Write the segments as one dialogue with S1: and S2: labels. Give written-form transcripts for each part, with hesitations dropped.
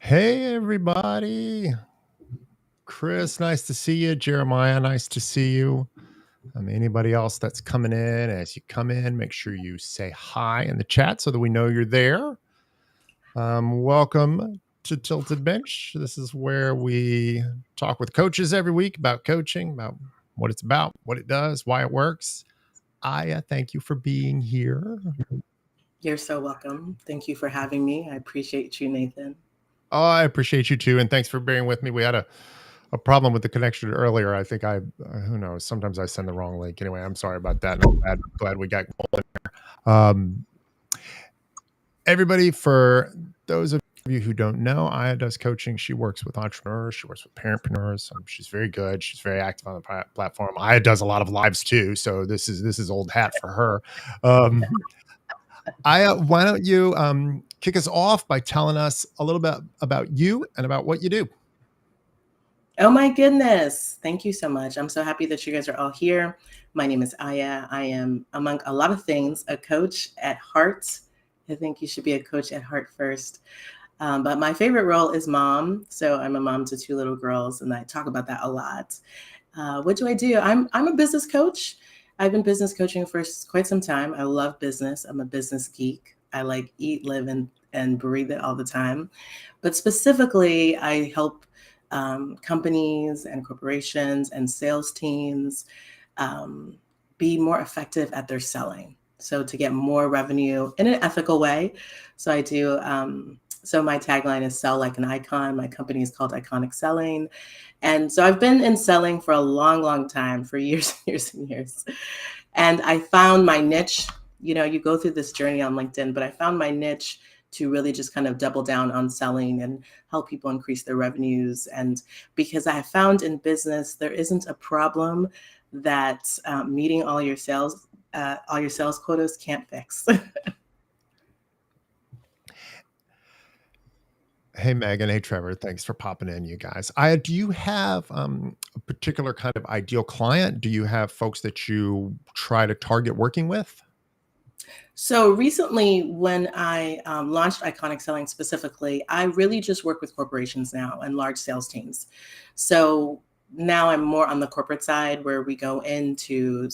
S1: Hey, everybody. Chris, nice to see you. Jeremiah, nice to see you. Anybody else that's coming in, as you come in, make sure you say hi in the chat so that we know you're there. Welcome to Tilted Bench. This is where we talk with coaches every week about coaching, about what it's about, what it does, why it works. Aya, thank you for being here.
S2: You're so welcome. Thank you for having me. I appreciate you, Nathan.
S1: Oh, I appreciate you too. And thanks for bearing with me. We had a problem with the connection earlier. I think who knows, sometimes I send the wrong link. Anyway, I'm sorry about that. I'm glad we got going there. Everybody, for those of you who don't know, Aya does coaching. She works with entrepreneurs. She works with parentpreneurs. She's very good. She's very active on the platform. Aya does a lot of lives too. So this is old hat for her. Aya, why don't you kick us off by telling us a little bit about you and about what you do?
S2: Oh my goodness. Thank you so much. I'm so happy that you guys are all here. My name is Aya. I am, among a lot of things, a coach at heart. I think you should be a coach at heart first. But my favorite role is mom. So I'm a mom to 2 little girls, and I talk about that a lot. What do I do? I'm a business coach. I've been business coaching for quite some time. I love business. I'm a business geek. I like eat, live, and breathe it all the time. But specifically, I help companies and corporations and sales teams be more effective at their selling. So to get more revenue in an ethical way. So I do. So my tagline is "Sell like an icon." My company is called Iconic Selling. And so I've been in selling for a long, long time, for years and years and years. And I found my niche. You know, you go through this journey on LinkedIn, but I found my niche to really just kind of double down on selling and help people increase their revenues. And because I have found in business, there isn't a problem that meeting all your sales quotas can't fix.
S1: Hey, Megan. Hey, Trevor. Thanks for popping in, you guys. Do you have a particular kind of ideal client? Do you have folks that you try to target working with?
S2: So recently, when I launched Iconic Selling specifically, I really just work with corporations now and large sales teams. So now I'm more on the corporate side where we go into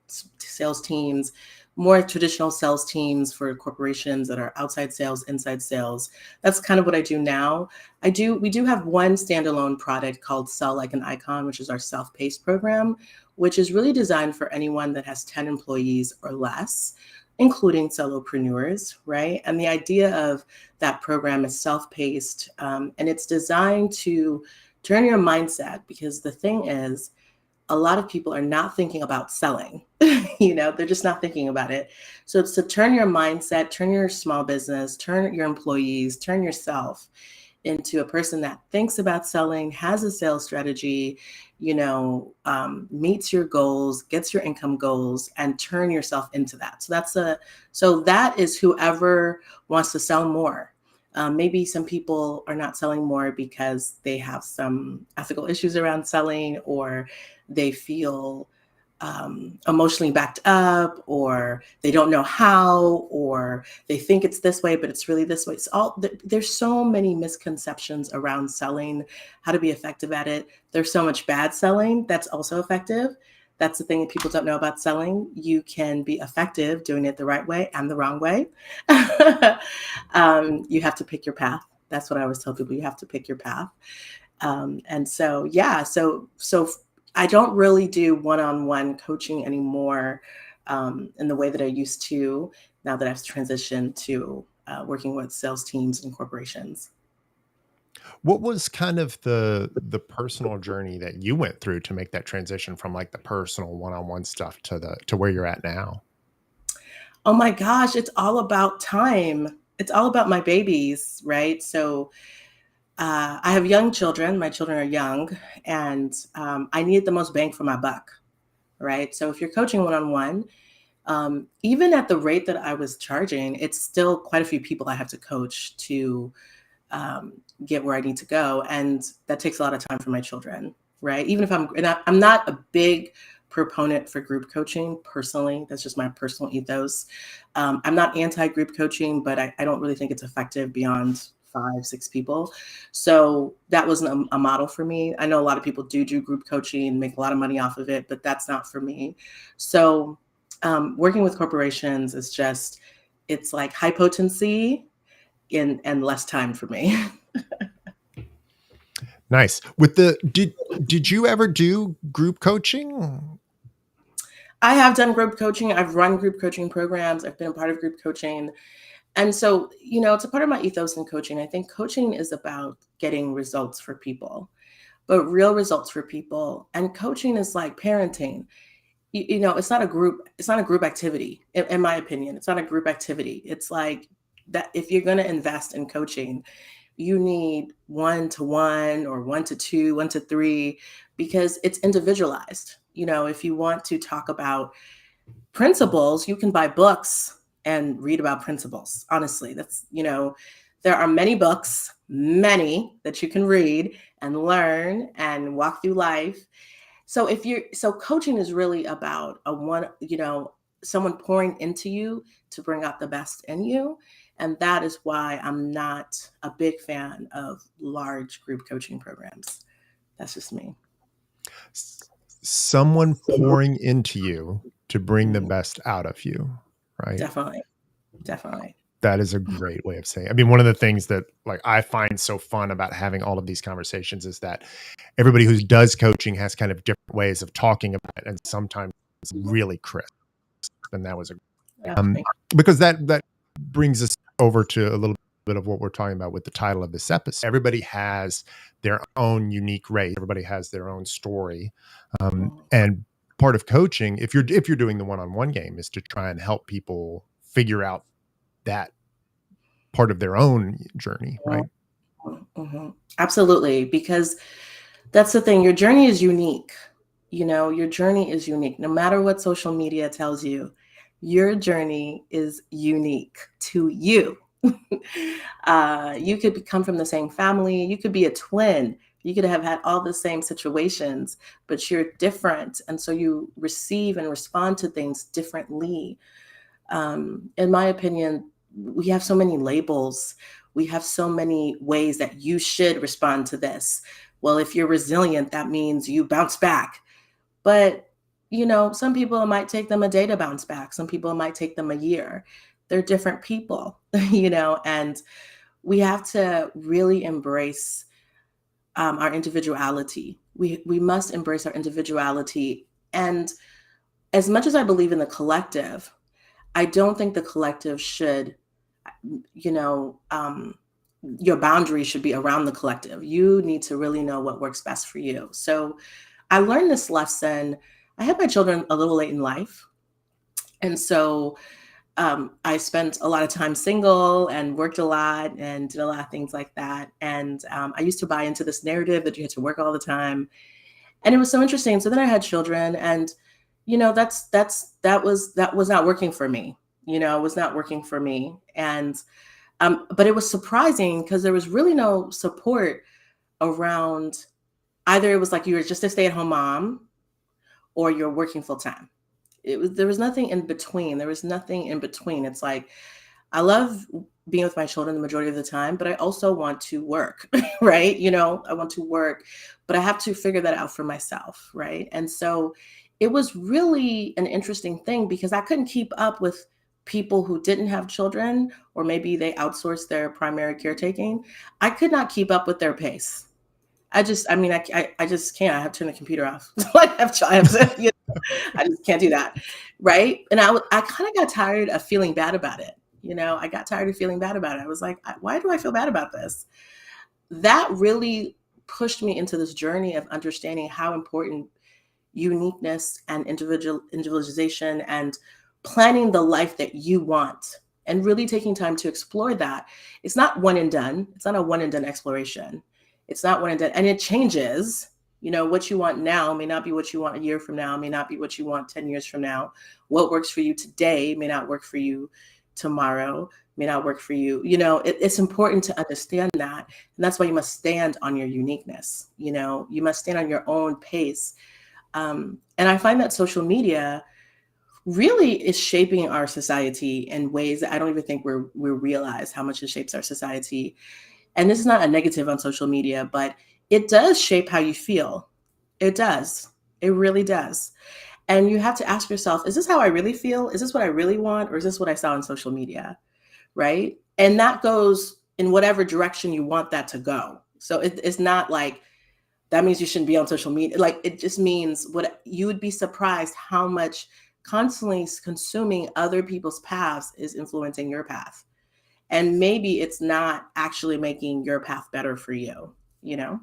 S2: sales teams, more traditional sales teams for corporations that are outside sales, inside sales. That's kind of what I do now. We do have one standalone product called Sell Like an Icon, which is our self-paced program, which is really designed for anyone that has 10 employees or less, including solopreneurs, right? And the idea of that program is self-paced, and it's designed to turn your mindset, because the thing is, a lot of people are not thinking about selling. They're just not thinking about it. So it's to turn your mindset, turn your small business, turn your employees, turn yourself into a person that thinks about selling, has a sales strategy, meets your goals, gets your income goals, and turn yourself into that. So that is whoever wants to sell more. Maybe some people are not selling more because they have some ethical issues around selling, or they feel emotionally backed up, or they don't know how, or they think it's this way, but it's really this way. There's so many misconceptions around selling, how to be effective at it. There's so much bad selling that's also effective. That's the thing that people don't know about selling. You can be effective doing it the right way and the wrong way. You have to pick your path. That's what I always tell people. You have to pick your path. So I don't really do one-on-one coaching anymore in the way that I used to, now that I've transitioned to working with sales teams and corporations.
S1: What was kind of the personal journey that you went through to make that transition from like the personal one-on-one stuff to where you're at now?
S2: Oh my gosh, it's all about time. It's all about my babies, right? So I have young children. My children are young, and I needed the most bang for my buck, right? So if you're coaching one-on-one, even at the rate that I was charging, it's still quite a few people I have to coach to get where I need to go. And that takes a lot of time for my children, right? Even if I'm not a big proponent for group coaching personally. That's just my personal ethos. I'm not anti-group coaching, but I don't really think it's effective beyond 5, 6 people. So that wasn't a model for me. I know a lot of people do group coaching and make a lot of money off of it, but that's not for me. So working with corporations is just, it's like high potency and less time for me.
S1: Nice. Did you ever do group coaching?
S2: I have done group coaching. I've run group coaching programs. I've been a part of group coaching. And so, it's a part of my ethos in coaching. I think coaching is about getting results for people, but real results for people. And coaching is like parenting. It's not a group activity, in my opinion. It's not a group activity. It's like that if you're going to invest in coaching, you need 1-to-1 or 1-to-2, 1-to-3, because it's individualized. If you want to talk about principles, you can buy books and read about principles. Honestly, there are many books, many that you can read and learn and walk through life. So coaching is really about someone pouring into you to bring out the best in you. And that is why I'm not a big fan of large group coaching programs. That's just me.
S1: Someone pouring into you to bring the best out of you, right?
S2: Definitely.
S1: That is a great way of saying it. I mean, one of the things that like I find so fun about having all of these conversations is that everybody who does coaching has kind of different ways of talking about it, and sometimes it's really crisp. And that was because that brings us over to a little bit of what we're talking about with the title of this episode. Everybody has their own unique race. Everybody has their own story, and part of coaching, if you're doing the one-on-one game, is to try and help people figure out that part of their own journey, right?
S2: Mm-hmm. Absolutely, because that's the thing. Your journey is unique. Your journey is unique. No matter what social media tells you, your journey is unique to you. You could come from the same family. You could be a twin. You could have had all the same situations, but you're different. And so you receive and respond to things differently. In my opinion, we have so many labels. We have so many ways that you should respond to this. Well, if you're resilient, that means you bounce back. But, some people, it might take them a day to bounce back. Some people, it might take them a year. They're different people, and we have to really embrace our individuality. We must embrace our individuality. And as much as I believe in the collective, I don't think the collective should, your boundary should be around the collective. You need to really know what works best for you. So I learned this lesson. I had my children a little late in life. And so I spent a lot of time single and worked a lot and did a lot of things like that. And I used to buy into this narrative that you had to work all the time. And it was so interesting. So then I had children, and that was not working for me. It was not working for me. And but it was surprising because there was really no support around. Either it was like you were just a stay-at-home mom or you're working full time. There was nothing in between. It's like, I love being with my children the majority of the time, but I also want to work, right? I want to work, but I have to figure that out for myself, right? And so it was really an interesting thing because I couldn't keep up with people who didn't have children, or maybe they outsourced their primary caretaking. I could not keep up with their pace. I just can't. I have to turn the computer off. I just can't do that. Right. And I kind of got tired of feeling bad about it. I got tired of feeling bad about it. I was like, why do I feel bad about this? That really pushed me into this journey of understanding how important uniqueness and individualization and planning the life that you want, and really taking time to explore that. It's not one and done. It's not a one and done exploration. It's not one and done. And it changes. What you want now may not be what you want a year from now, may not be what you want 10 years from now. What works for you today may not work for you tomorrow, may not work for you. It's important to understand that. And that's why you must stand on your uniqueness. You must stand on your own pace. And I find that social media really is shaping our society in ways that I don't even think we realize how much it shapes our society. And this is not a negative on social media, but it does shape how you feel. It does. It really does. And you have to ask yourself, is this how I really feel? Is this what I really want? Or is this what I saw on social media? Right. And that goes in whatever direction you want that to go. So it's not like that means you shouldn't be on social media. Like, it just means what you would be surprised how much constantly consuming other people's paths is influencing your path. And maybe it's not actually making your path better for you, you know?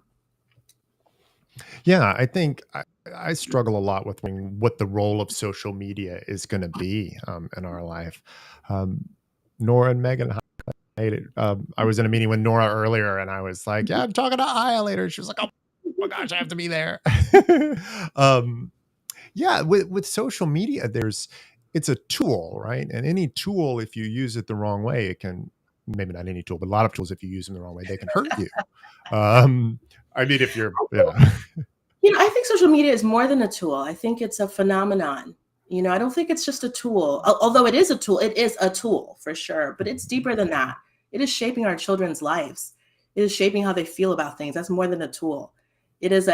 S1: Yeah, I think I struggle a lot with what the role of social media is going to be in our life. Um, Nora and Megan hate it. I was in a meeting with Nora earlier, and I was like, "Yeah, I'm talking to Aya later." She was like, "Oh my gosh, I have to be there." um, yeah, with social media, it's a tool, right? And any tool, if you use it the wrong way, it can, maybe not any tool, but a lot of tools, if you use them the wrong way, they can hurt you. Um, I mean, if you're,
S2: I think social media is more than a tool. I think it's a phenomenon. I don't think it's just a tool. Although it is a tool for sure, but it's deeper than that. It is shaping our children's lives. It is shaping how they feel about things. That's more than a tool. It is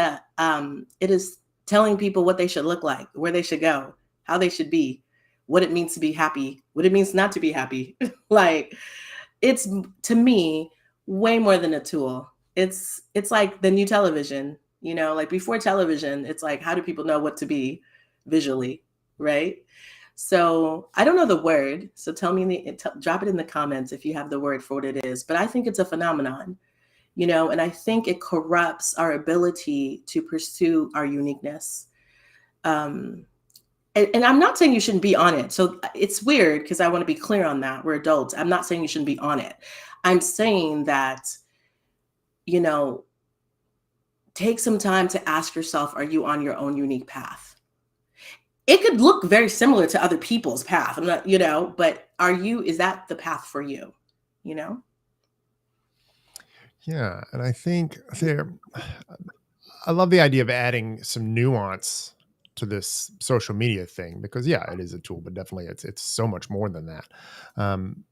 S2: telling people what they should look like, where they should go, how they should be, what it means to be happy, what it means not to be happy. Like, it's, to me, way more than a tool. It's like the new television. Like before television, it's like, how do people know what to be visually, right? So I don't know the word. So tell me, drop it in the comments if you have the word for what it is. But I think it's a phenomenon, and I think it corrupts our ability to pursue our uniqueness. And I'm not saying you shouldn't be on it. So it's weird because I want to be clear on that. We're adults. I'm not saying you shouldn't be on it. I'm saying that, you know, take some time to ask yourself, are you on your own unique path? It could look very similar to other people's path. I'm not, but is that the path for you? You know?
S1: yeah. And I think I love the idea of adding some nuance to this social media thing because yeah, it is a tool, but definitely it's so much more than that. Um,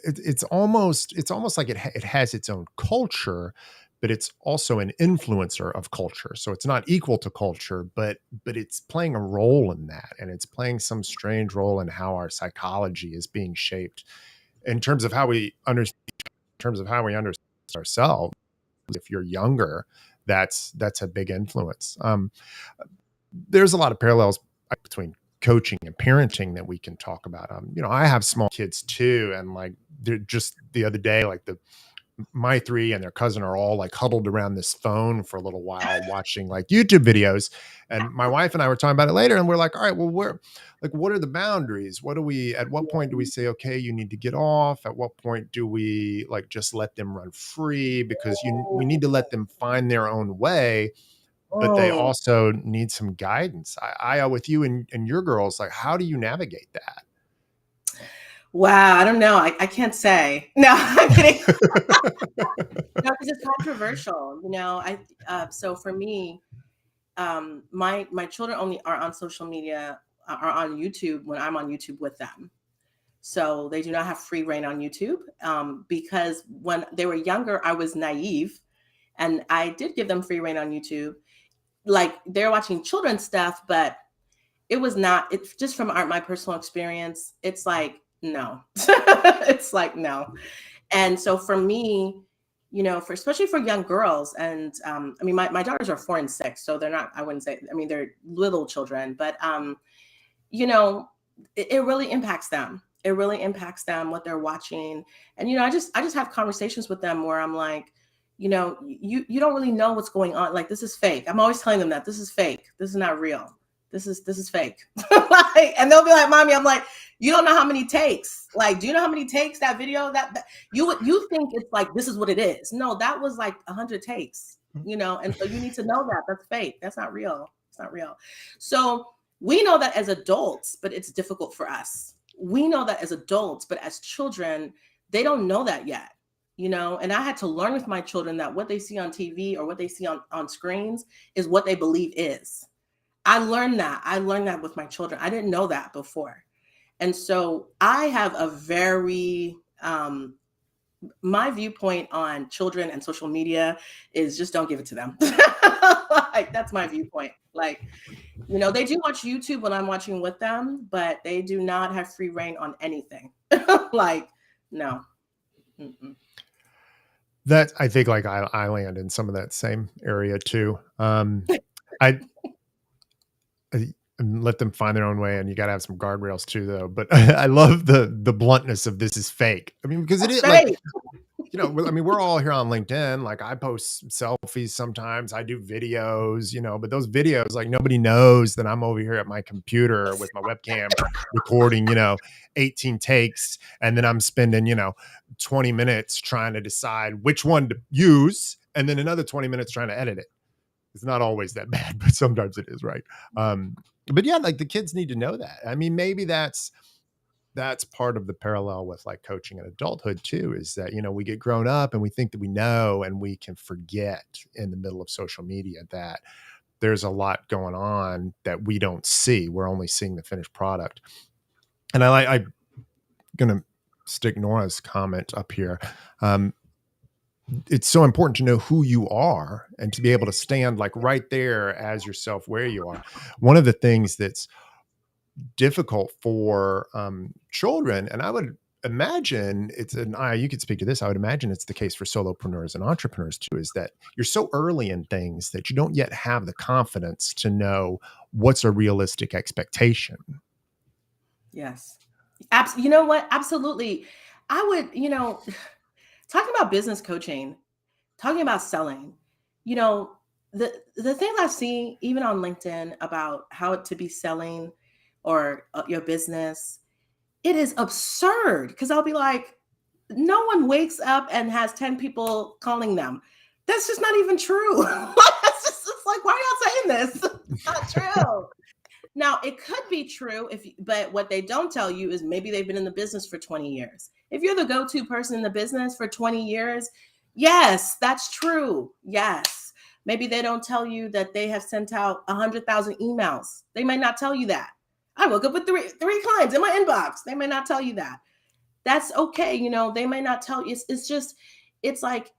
S1: it's almost like it has its own culture, but it's also an influencer of culture. So it's not equal to culture, but it's playing a role in that, and it's playing some strange role in how our psychology is being shaped in terms of how we understand, ourselves. If you're younger, that's a big influence. There's a lot of parallels between coaching and parenting that we can talk about. I have small kids too, and like they're just the other day, like my three and their cousin are all like huddled around this phone for a little while watching like YouTube videos. And my wife and I were talking about it later, and we're like, all right, well, what are the boundaries? At what point do we say, okay, you need to get off? At what point do we like just let them run free? Because we need to let them find their own way, but they
S2: Oh,
S1: also need some guidance. I with you and your girls, like, how do you navigate that?
S2: wow. I don't know. I can't say. No, I'm kidding. No, because it's controversial. So for me, my children only are on social media, are on YouTube when I'm on YouTube with them. So they do not have free reign on YouTube, because when they were younger, I was naive and I did give them free reign on YouTube. Like, they're watching children's stuff, but it's just from my personal experience. It's like, no, it's like, no. And so for me, especially for young girls, and I mean, my daughters are 4 and 6, so they're not, I wouldn't say, I mean, they're little children, but you know, it really impacts them. It really impacts them what they're watching. And I just have conversations with them where I'm like, you don't really know what's going on. Like, this is fake. I'm always telling them that this is fake. This is not real. This is fake. Like, and they'll be like, "Mommy," I'm like, "You don't know how many takes. Like, do you know how many takes that video that you think it's like this is what it is? No, that was like 100 takes. And so you need to know that that's fake. That's not real. It's not real. So we know that as adults, but it's difficult for us. We know that as adults, but as children, they don't know that yet. And I had to learn with my children that what they see on TV or what they see on screens is what they believe is. I learned that with my children. I didn't know that before. And so I have a very my viewpoint on children and social media is just don't give it to them. Like, that's my viewpoint. Like, they do watch YouTube when I'm watching with them, but they do not have free reign on anything. Like, no. Mm-mm.
S1: That I think like I land in some of that same area too. I let them find their own way, and you got to have some guardrails too, though. But I love the bluntness of this is fake. I mean, because it
S2: That's
S1: is like,
S2: right.
S1: I mean, we're all here on LinkedIn. Like I post selfies sometimes, I do videos, but those videos, like nobody knows that I'm over here at my computer with my webcam recording, 18 takes, and then I'm spending, 20 minutes trying to decide which one to use, and then another 20 minutes trying to edit it. It's not always that bad, but sometimes it is, right? But yeah, like the kids need to know that. I mean, maybe that's part of the parallel with like coaching in adulthood too, is that we get grown up and we think that we know, and we can forget in the middle of social media that there's a lot going on that we don't see. We're only seeing the finished product. And I'm gonna stick Nora's comment up here. It's so important to know who you are and to be able to stand like right there as yourself where you are. One of the things that's difficult for children, and I would imagine you could speak to this, I would imagine it's the case for solopreneurs and entrepreneurs too, is that you're so early in things that you don't yet have the confidence to know what's a realistic expectation.
S2: Yes. You know what? Absolutely. I would, talking about business coaching, talking about selling, the things I see even on LinkedIn about how to be selling or your business, it is absurd because I'll be like, no one wakes up and has 10 people calling them. That's just not even true. It's like, why are y'all saying this? It's not true. Now, it could be true, but what they don't tell you is maybe they've been in the business for 20 years. If you're the go-to person in the business for 20 years, yes, that's true. Yes. Maybe they don't tell you that they have sent out 100,000 emails. They may not tell you that. I woke up with three clients in my inbox. They may not tell you that. That's okay. They may not tell you. It's like,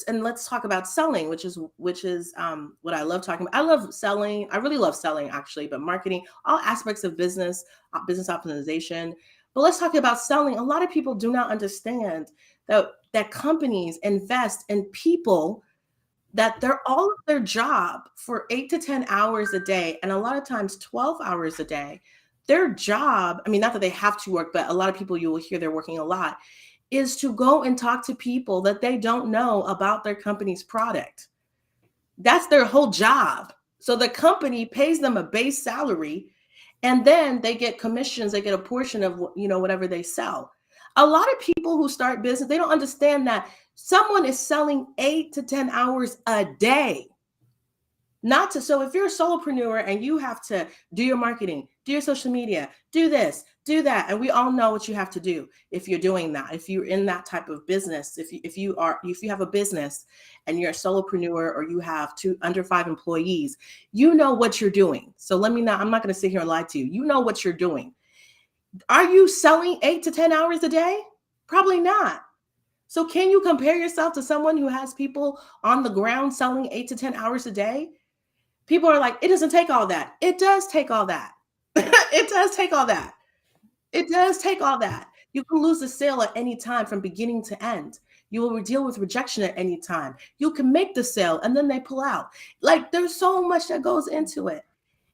S2: and let's talk about selling, which is what I love talking about. I love selling. I really love selling actually, but marketing, all aspects of business optimization. But let's talk about selling. A lot of people do not understand that companies invest in people, that they're all of their job for 8 to 10 hours a day, and a lot of times 12 hours a day. Their job, I mean, not that they have to work, but a lot of people, you will hear they're working a lot, is to go and talk to people that they don't know about their company's product. That's their whole job. So the company pays them a base salary, and then they get commissions. They get a portion of whatever they sell. A lot of people who start business, they don't understand that someone is selling 8 to 10 hours a day. So if you're a solopreneur and you have to do your marketing, do your social media, do this, do that, and we all know what you have to do if you're doing that. If you're in that type of business, if you have a business and you're a solopreneur or you have under 5 employees, you know what you're doing. So I'm not going to sit here and lie to you. You know what you're doing. Are you selling 8 to 10 hours a day? Probably not. So can you compare yourself to someone who has people on the ground selling 8 to 10 hours a day? People are like, it doesn't take all that. It does take all that. It does take all that. It does take all that. You can lose the sale at any time from beginning to end. You will deal with rejection at any time. You can make the sale and then they pull out. Like, there's so much that goes into it.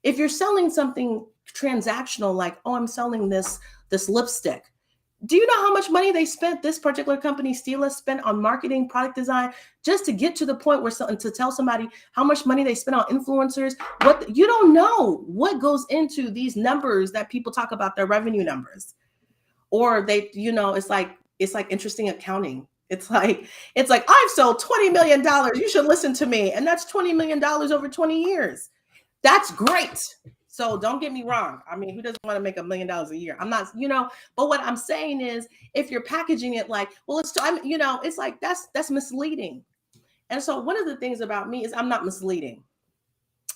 S2: If you're selling something transactional, like, oh, I'm selling this lipstick. Do you know how much money this particular company, Stila, spent on marketing, product design, just to get to the point where to tell somebody how much money they spent on influencers? You don't know what goes into these numbers that people talk about, their revenue numbers. Or it's like interesting accounting. It's like I've sold $20 million. You should listen to me. And that's $20 million over 20 years. That's great. So don't get me wrong. I mean, who doesn't want to make $1 million a year? I'm not, but what I'm saying is, if you're packaging it like, well, it's like, that's misleading. And so one of the things about me is I'm not misleading,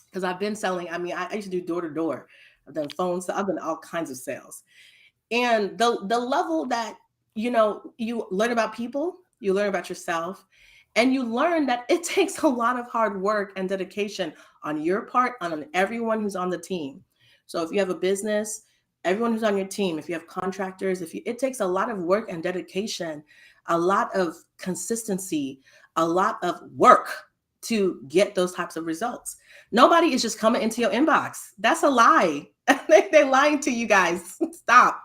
S2: because I've been selling. I mean, I used to do door to door. I've done phones. I've done all kinds of sales. And the level that you learn about people, you learn about yourself, and you learn that it takes a lot of hard work and dedication on your part and on everyone who's on the team. So if you have a business, everyone who's on your team, if you have contractors, it takes a lot of work and dedication, a lot of consistency, a lot of work to get those types of results. Nobody is just coming into your inbox. That's a lie. They're lying to you guys. Stop.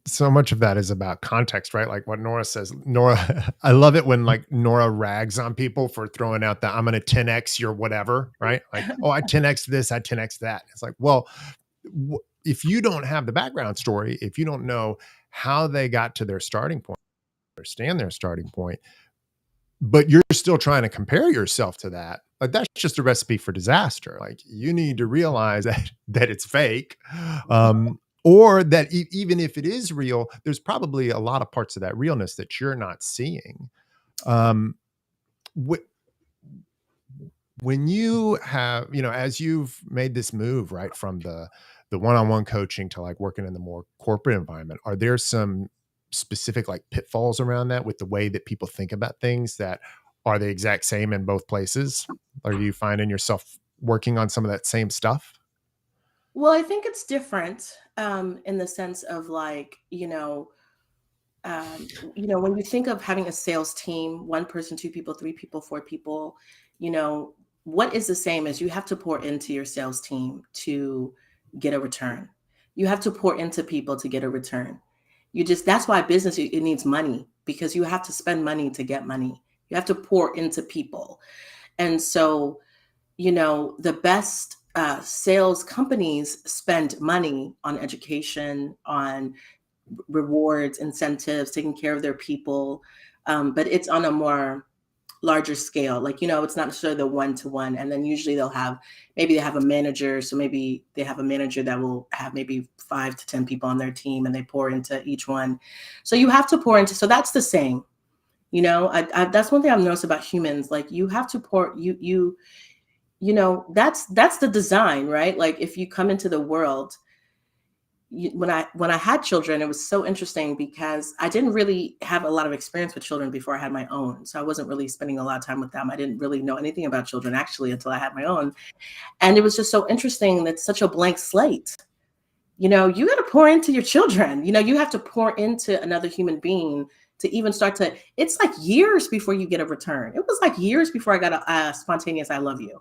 S1: So much of that is about context, right? Like what Nora says. Nora, I love it when like Nora rags on people for throwing out that I'm going to 10x your whatever, right? Like, oh, I 10x this, I 10x that. It's like, well, if you don't have the background story, if you don't know how they got to their starting point, understand their starting point, but you're still trying to compare yourself to that, like that's just a recipe for disaster. Like you need to realize that it's fake. Or that even if it is real, there's probably a lot of parts of that realness that you're not seeing. When you have, as you've made this move, right, from the one-on-one coaching to like working in the more corporate environment, are there some specific like pitfalls around that with the way that people think about things that are the exact same in both places? Are you finding yourself working on some of that same stuff?
S2: Well, I think it's different in the sense of like, when you think of having a sales team, one person, two people, three people, four people, what is the same is you have to pour into your sales team to get a return. You have to pour into people to get a return. That's why business, it needs money because you have to spend money to get money. You have to pour into people. And so, the best sales companies spend money on education, on rewards, incentives, taking care of their people. But it's on a more larger scale. Like, it's not necessarily the one-to-one. And then usually maybe they have a manager. So maybe they have a manager that will have maybe 5 to 10 people on their team and they pour into each one. So you have to pour into, so that's the same. That's one thing I've noticed about humans. Like you have to pour, that's the design, right? Like if you come into the world, when I had children, it was so interesting because I didn't really have a lot of experience with children before I had my own. So I wasn't really spending a lot of time with them. I didn't really know anything about children actually until I had my own. And it was just so interesting. That's such a blank slate. You got to pour into your children. You have to pour into another human being to even start to, it's like years before you get a return. It was like years before I got a spontaneous I love you.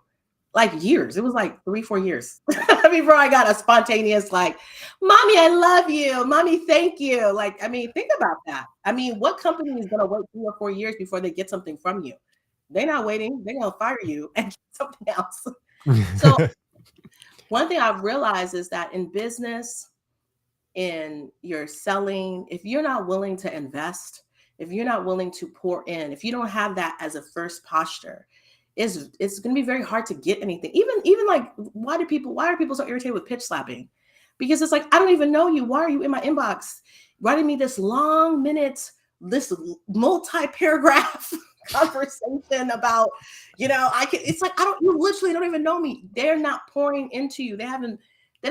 S2: Like years. It was like 3-4 years before I got a spontaneous, like, mommy, I love you. Mommy, thank you. Like, think about that. What company is going to wait 3 or 4 years before they get something from you? They're not waiting. They're going to fire you and get something else. So one thing I've realized is that in business, in your selling, if you're not willing to invest, if you're not willing to pour in, if you don't have that as a first posture, it's going to be very hard to get anything. Even like, why are people so irritated with pitch slapping? Because it's like, I don't even know you. Why are you in my inbox writing me this long minutes, this multi-paragraph conversation about, it's like, you literally don't even know me. They're not pouring into you. They don't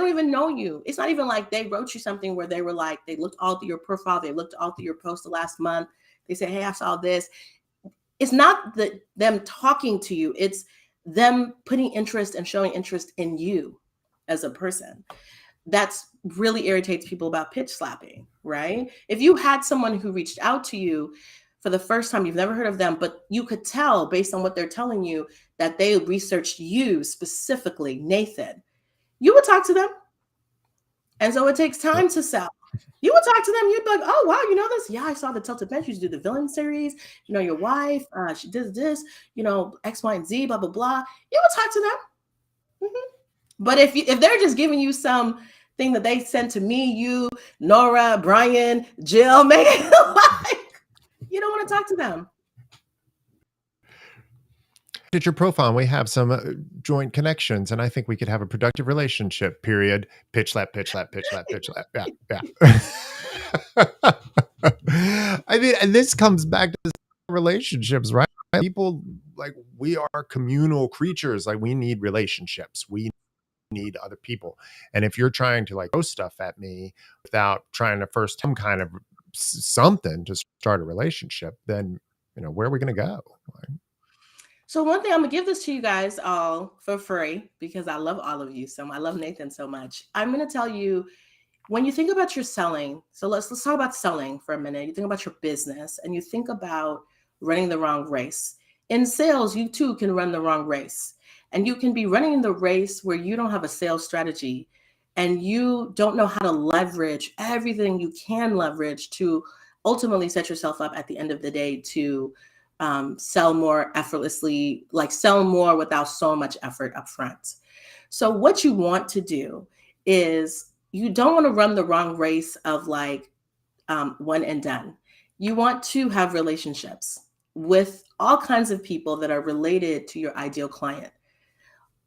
S2: even know you. It's not even like they wrote you something where they were like, they looked all through your profile. They looked all through your post the last month. They said, hey, I saw this. It's not them talking to you. It's them putting interest and showing interest in you as a person. That's really irritates people about pitch slapping, right? If you had someone who reached out to you for the first time, you've never heard of them, but you could tell based on what they're telling you that they researched you specifically, Nathan, you would talk to them. And so it takes time to sell. You would talk to them. You'd be like, oh, wow, you know this? Yeah, I saw the Tilted Bench. You do the villain series. Your wife, she did this, X, Y, and Z, blah, blah, blah. You would talk to them. Mm-hmm. But if they're just giving you some thing that they sent to me, you, Nora, Brian, Jill, Megan, you don't want to talk to them.
S1: At your profile and we have some joint connections and I think we could have a productive relationship, period. Pitch slap, pitch slap, pitch slap, pitch slap. Yeah. And this comes back to relationships, right? People, like, we are communal creatures. Like, we need relationships. need other people. And if you're trying to like throw stuff at me without trying to first some kind of something to start a relationship, then where are we going to go?
S2: So one thing, I'm gonna give this to you guys all for free because I love all of you. So I love Nathan so much. I'm gonna tell you, when you think about your selling, so let's talk about selling for a minute. You think about your business and you think about running the wrong race. In sales, you too can run the wrong race. And you can be running the race where you don't have a sales strategy and you don't know how to leverage everything you can leverage to ultimately set yourself up at the end of the day to sell more effortlessly, like sell more without so much effort up front. So what you want to do is you don't want to run the wrong race of like one and done. You want to have relationships with all kinds of people that are related to your ideal client.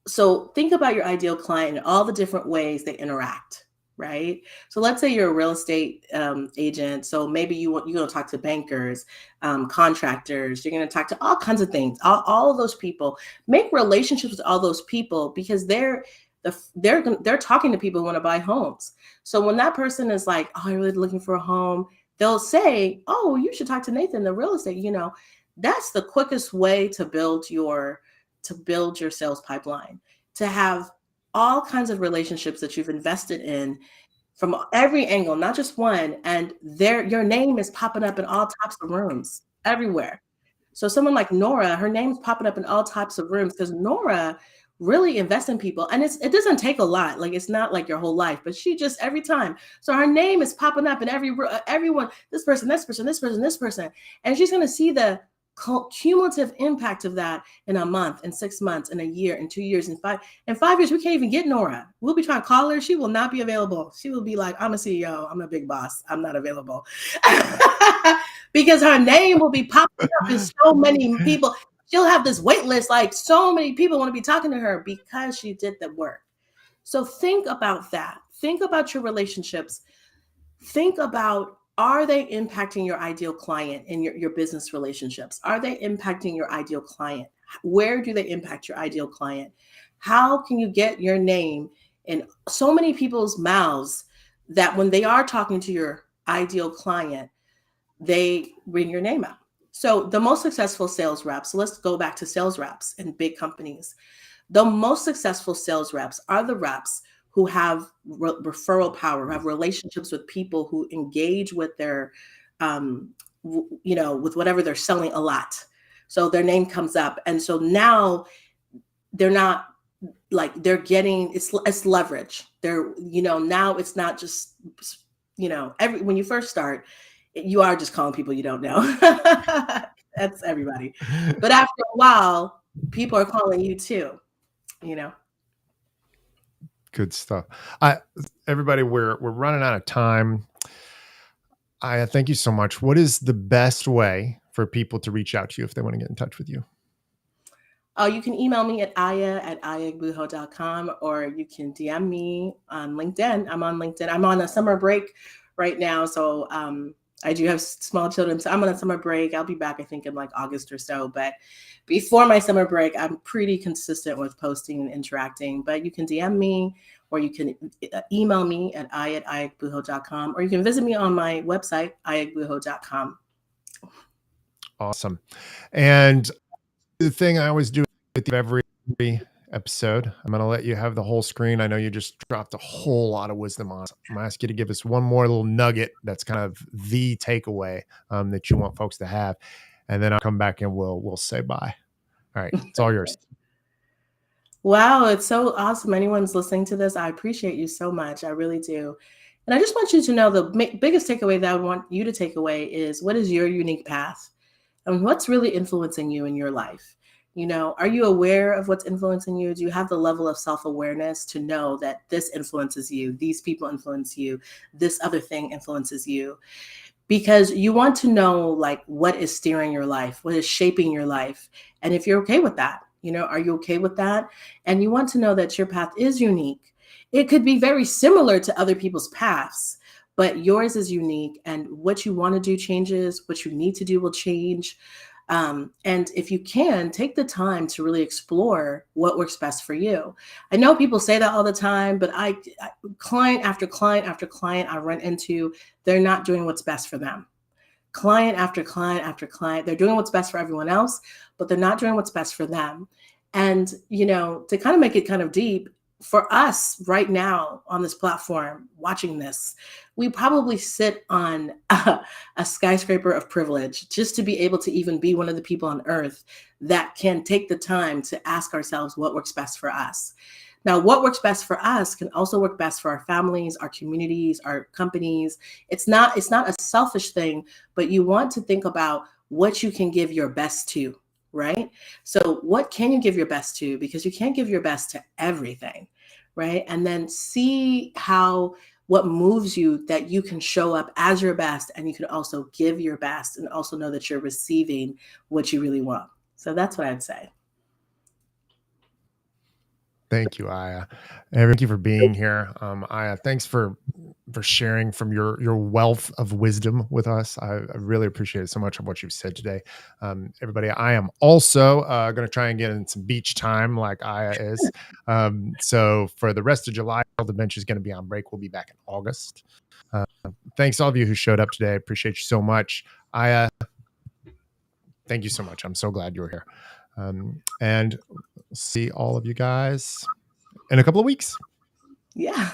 S2: So think about your ideal client and all the different ways they interact, right? So let's say you're a real estate agent. So maybe you're going to talk to bankers, contractors. You're going to talk to all kinds of things. All of those people. Make relationships with all those people because they're talking to people who want to buy homes. So when that person is like, "Oh, I'm really looking for a home," they'll say, "Oh, you should talk to Nathan, the real estate." That's the quickest way to build your sales pipeline, to have all kinds of relationships that you've invested in from every angle, not just one, and your name is popping up in all types of rooms everywhere. So someone like Nora, her name's popping up in all types of rooms because Nora really invests in people. And it doesn't take a lot. Like, it's not like your whole life, but she just every time. So her name is popping up in everyone, this person, this person, this person, this person. And she's going to see the cumulative impact of that in a month, in 6 months, in a year, in 2 years, in 5 years. We can't even get Nora. We'll be trying to call her. She will not be available. She will be like, "I'm a CEO. I'm a big boss. I'm not available." Because her name will be popping up in so many people. She'll have this wait list. Like, so many people want to be talking to her because she did the work. So think about that. Think about your relationships. Think about, are they impacting your ideal client in your business relationships? Are they impacting your ideal client? Where do they impact your ideal client? How can you get your name in so many people's mouths that when they are talking to your ideal client, they bring your name out? So the most successful sales reps, so let's go back to sales reps in big companies. The most successful sales reps are the reps who have referral power, who have relationships with people, who engage with their, with whatever they're selling a lot. So their name comes up. And so now they're not like, they're getting, it's leverage. Now it's not just, when you first start, you are just calling people you don't know. That's everybody. But after a while, people are calling you too,
S1: Good stuff. Everybody, we're running out of time. I thank you so much. What is the best way for people to reach out to you if they want to get in touch with you?
S2: You can email me at aya@egbuho.com, or you can DM me on LinkedIn. I'm on LinkedIn. I'm on a summer break right now. So I do have small children. So I'm on a summer break. I'll be back, I think, in like August or so. But before my summer break, I'm pretty consistent with posting and interacting. But you can DM me, or you can email me at aya@egbuho.com, or you can visit me on my website, aya@egbuho.com.
S1: Awesome. And the thing I always do with every episode, I'm going to let you have the whole screen. I know you just dropped a whole lot of wisdom on us. I'm going to ask you to give us one more little nugget that's kind of the takeaway that you want folks to have. And then I'll come back and we'll say bye. All right. It's all yours.
S2: Wow, it's so awesome. Anyone's listening to this, I appreciate you so much. I really do. And I just want you to know the biggest takeaway that I would want you to take away is, what is your unique path? And what's really influencing you in your life? Are you aware of what's influencing you? Do you have the level of self-awareness to know that this influences you, these people influence you, this other thing influences you? Because you want to know, like, what is steering your life, what is shaping your life, and if you're okay with that. Are you okay with that? And you want to know that your path is unique. It could be very similar to other people's paths, but yours is unique, and what you want to do changes, what you need to do will change. And if you can, take the time to really explore what works best for you. I know people say that all the time, but client after client after client I run into, they're not doing what's best for them. Client after client after client, they're doing what's best for everyone else, but they're not doing what's best for them. And, to kind of make it kind of deep, for us right now on this platform watching this, we probably sit on a skyscraper of privilege just to be able to even be one of the people on earth that can take the time to ask ourselves what works best for us. Now, what works best for us can also work best for our families, our communities, our companies. It's not a selfish thing, but you want to think about what you can give your best to, right? So, what can you give your best to? Because you can't give your best to everything, right? And then see how what moves you that you can show up as your best and you can also give your best and also know that you're receiving what you really want. So that's what I'd say.
S1: Thank you, Aya. Thank you for being here. Aya, thanks for sharing from your wealth of wisdom with us. I really appreciate so much of what you've said today. Everybody, I am also going to try and get in some beach time like Aya is. So for the rest of July, the bench is going to be on break. We'll be back in August. Thanks all of you who showed up today. I appreciate you so much. Aya, thank you so much. I'm so glad you're here. And see all of you guys in a couple of weeks.
S2: Yeah.